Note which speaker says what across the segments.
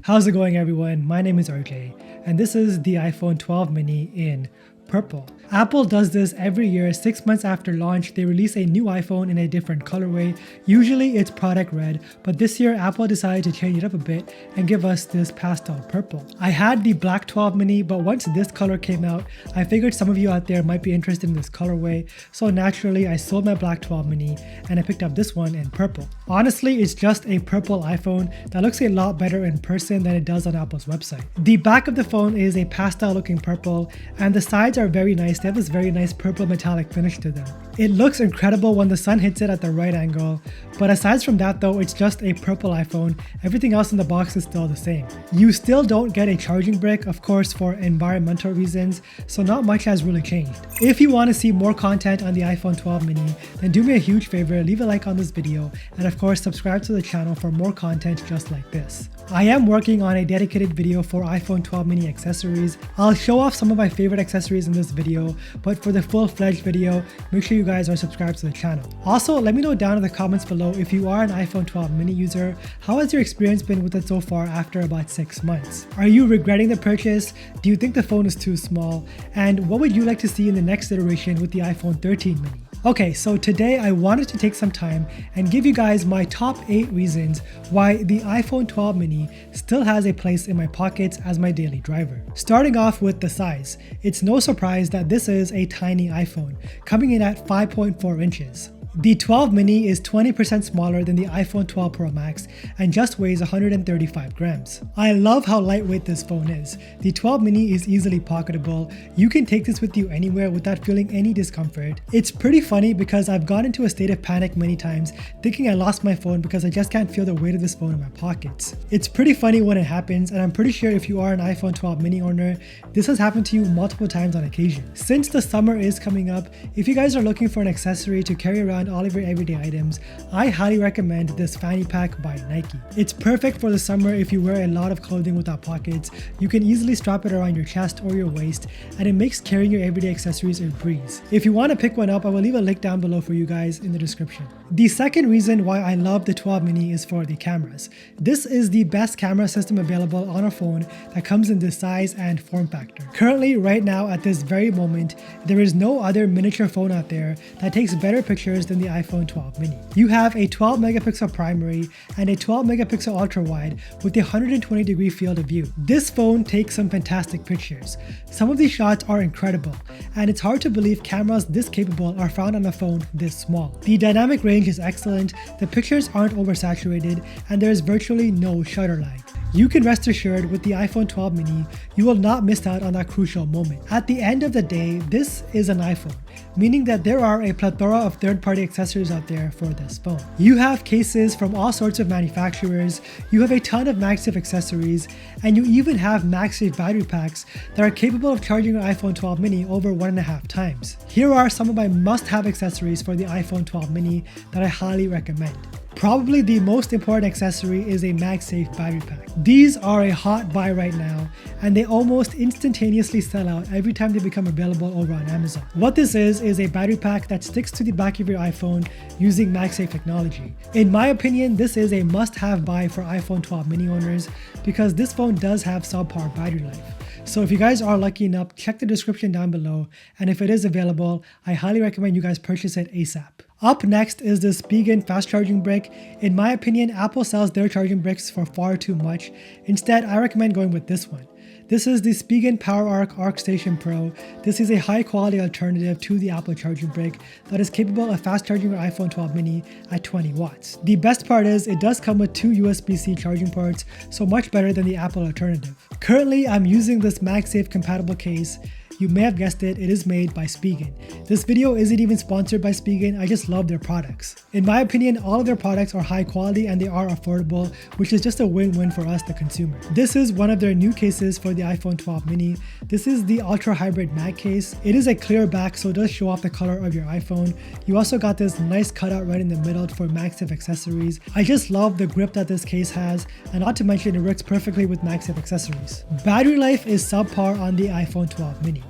Speaker 1: How's it going, everyone? My name is RJ, and this is the iPhone 12 mini in purple. Apple does this every year. 6 months after launch, they release a new iPhone in a different colorway. Usually it's product red, but this year Apple decided to change it up a bit and give us this pastel purple. I had the black 12 mini, but once this color came out, I figured some of you out there might be interested in this colorway, so naturally I sold my black 12 mini and I picked up this one in purple. Honestly, it's just a purple iPhone that looks a lot better in person than it does on Apple's website. The back of the phone is a pastel looking purple, and the sides are very nice. They have this very nice purple metallic finish to them. It looks incredible when the sun hits it at the right angle, but aside from that though, it's just a purple iPhone. Everything else in the box is still the same. You still don't get a charging brick, of course, for environmental reasons, so not much has really changed. If you want to see more content on the iPhone 12 mini, then do me a huge favor, leave a like on this video, and of course subscribe to the channel for more content just like this. I am working on a dedicated video for iPhone 12 mini accessories. I'll show off some of my favorite accessories in this video, but for the full-fledged video, make sure you guys are subscribed to the channel. Also, let me know down in the comments below if you are an iPhone 12 mini user, how has your experience been with it so far after about 6 months? Are you regretting the purchase? Do you think the phone is too small? And what would you like to see in the next iteration with the iPhone 13 mini? Okay, so today I wanted to take some time and give you guys my top 8 reasons why the iPhone 12 mini still has a place in my pockets as my daily driver. Starting off with the size, it's no surprise that this is a tiny iPhone, coming in at 5.4 inches. The 12 mini is 20% smaller than the iPhone 12 Pro Max and just weighs 135 grams. I love how lightweight this phone is. The 12 mini is easily pocketable. You can take this with you anywhere without feeling any discomfort. It's pretty funny because I've got into a state of panic many times thinking I lost my phone because I just can't feel the weight of this phone in my pockets. It's pretty funny when it happens, and I'm pretty sure if you are an iPhone 12 mini owner, this has happened to you multiple times on occasion. Since the summer is coming up, if you guys are looking for an accessory to carry around all of your everyday items, I highly recommend this fanny pack by Nike. It's perfect for the summer if you wear a lot of clothing without pockets. You can easily strap it around your chest or your waist, and it makes carrying your everyday accessories a breeze. If you want to pick one up, I will leave a link down below for you guys in the description. The second reason why I love the 12 mini is for the cameras. This is the best camera system available on a phone that comes in this size and form factor. Currently, right now, at this very moment, there is no other miniature phone out there that takes better pictures than the iPhone 12 mini. You have a 12 megapixel primary and a 12 megapixel ultra wide with a 120 degree field of view. This phone takes some fantastic pictures. Some of these shots are incredible, and it's hard to believe cameras this capable are found on a phone this small. The dynamic range is excellent, the pictures aren't oversaturated, and there is virtually no shutter lag. You can rest assured with the iPhone 12 mini, you will not miss out on that crucial moment. At the end of the day, this is an iPhone, meaning that there are a plethora of third-party accessories out there for this phone. You have cases from all sorts of manufacturers, you have a ton of MagSafe accessories, and you even have MagSafe battery packs that are capable of charging your iPhone 12 mini over 1.5 times. Here are some of my must-have accessories for the iPhone 12 mini that I highly recommend. Probably the most important accessory is a MagSafe battery pack. These are a hot buy right now, and they almost instantaneously sell out every time they become available over on Amazon. What this is a battery pack that sticks to the back of your iPhone using MagSafe technology. In my opinion, this is a must-have buy for iPhone 12 mini owners because this phone does have subpar battery life. So if you guys are lucky enough, check the description down below, and if it is available, I highly recommend you guys purchase it ASAP. Up next is the Spigen fast charging brick. In my opinion, Apple sells their charging bricks for far too much. Instead, I recommend going with this one. This is the Spigen PowerArc ArcStation Pro. This is a high quality alternative to the Apple charging brick that is capable of fast charging your iPhone 12 mini at 20 watts. The best part is it does come with 2 USB-C charging ports, so much better than the Apple alternative. Currently, I'm using this MagSafe compatible case. You may have guessed it, it is made by Spigen. This video isn't even sponsored by Spigen, I just love their products. In my opinion, all of their products are high quality and they are affordable, which is just a win-win for us, the consumer. This is one of their new cases for the iPhone 12 mini. This is the Ultra Hybrid Matte case. It is a clear back, so it does show off the color of your iPhone. You also got this nice cutout right in the middle for MagSafe accessories. I just love the grip that this case has, and not to mention it works perfectly with MagSafe accessories. Battery life is subpar on the iPhone 12 mini,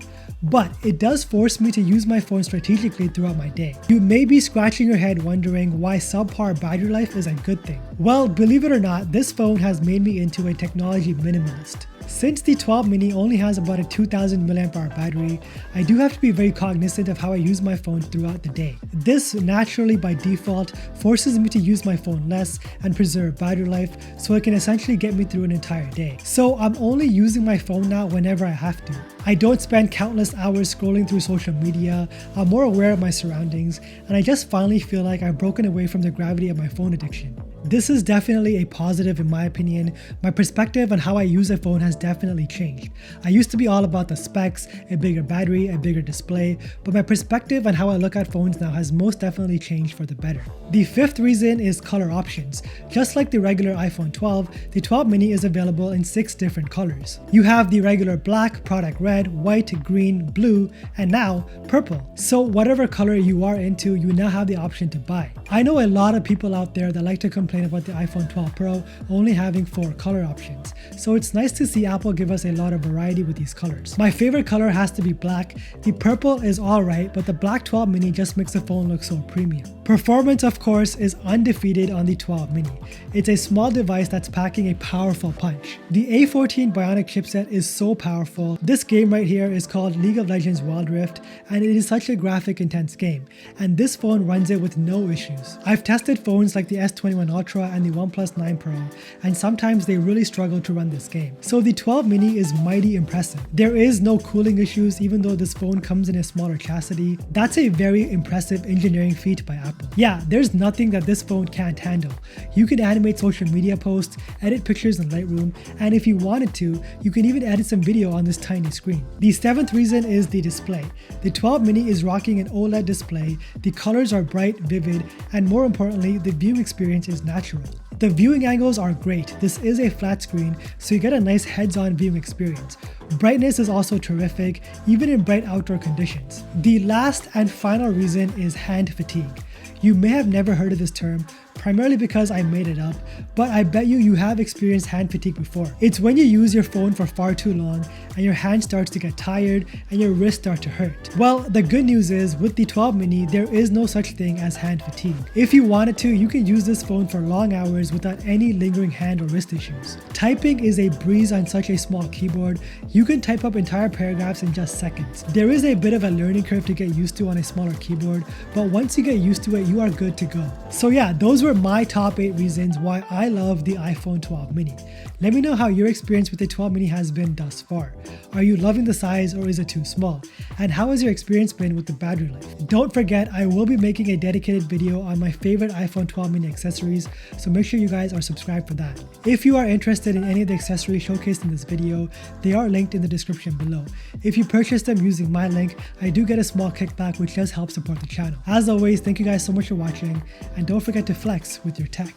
Speaker 1: but it does force me to use my phone strategically throughout my day. You may be scratching your head wondering why subpar battery life is a good thing. Well, believe it or not, this phone has made me into a technology minimalist. Since the 12 mini only has about a 2000 mAh battery, I do have to be very cognizant of how I use my phone throughout the day. This naturally by default forces me to use my phone less and preserve battery life so it can essentially get me through an entire day. So I'm only using my phone now whenever I have to. I don't spend countless hours scrolling through social media, I'm more aware of my surroundings, and I just finally feel like I've broken away from the gravity of my phone addiction. This is definitely a positive in my opinion. My perspective on how I use a phone has definitely changed. I used to be all about the specs, a bigger battery, a bigger display, but my perspective on how I look at phones now has most definitely changed for the better. The fifth reason is color options. Just like the regular iPhone 12, the 12 mini is available in 6 different colors. You have the regular black, product red, white, green, blue, and now purple. So whatever color you are into, you now have the option to buy. I know a lot of people out there that like to complain about the iPhone 12 Pro only having 4 color options, so it's nice to see Apple give us a lot of variety with these colors. My favorite color has to be black. The purple is alright, but the black 12 mini just makes the phone look so premium. Performance, of course, is undefeated on the 12 mini. It's a small device that's packing a powerful punch. The A14 Bionic chipset is so powerful. This game right here is called League of Legends Wild Rift, and it is such a graphic intense game, and this phone runs it with no issues. I've tested phones like the S21 Ultra and the OnePlus 9 Pro, and sometimes they really struggle to run this game. So the 12 mini is mighty impressive. There is no cooling issues even though this phone comes in a smaller chassis. That's a very impressive engineering feat by Apple. Yeah, there's nothing that this phone can't handle. You can animate social media posts, edit pictures in Lightroom, and if you wanted to, you can even edit some video on this tiny screen. The 7th reason is the display. The 12 mini is rocking an OLED display, the colors are bright, vivid, and more importantly, the viewing experience is natural. The viewing angles are great. This is a flat screen, so you get a nice heads-on viewing experience. Brightness is also terrific, even in bright outdoor conditions. The last and final reason is hand fatigue. You may have never heard of this term, primarily because I made it up, but I bet you have experienced hand fatigue before. It's when you use your phone for far too long and your hand starts to get tired and your wrists start to hurt. Well, the good news is with the 12 mini, there is no such thing as hand fatigue. If you wanted to, you can use this phone for long hours without any lingering hand or wrist issues. Typing is a breeze on such a small keyboard. You can type up entire paragraphs in just seconds. There is a bit of a learning curve to get used to on a smaller keyboard, but once you get used to it, you are good to go. So yeah, those were my top 8 reasons why I love the iPhone 12 mini. Let me know how your experience with the 12 mini has been thus far. Are you loving the size or is it too small? And how has your experience been with the battery life? Don't forget, I will be making a dedicated video on my favorite iPhone 12 mini accessories, so make sure you guys are subscribed for that. If you are interested in any of the accessories showcased in this video, they are linked in the description below. If you purchase them using my link, I do get a small kickback which does help support the channel. As always, thank you guys so much for watching, and don't forget to flex with your tech.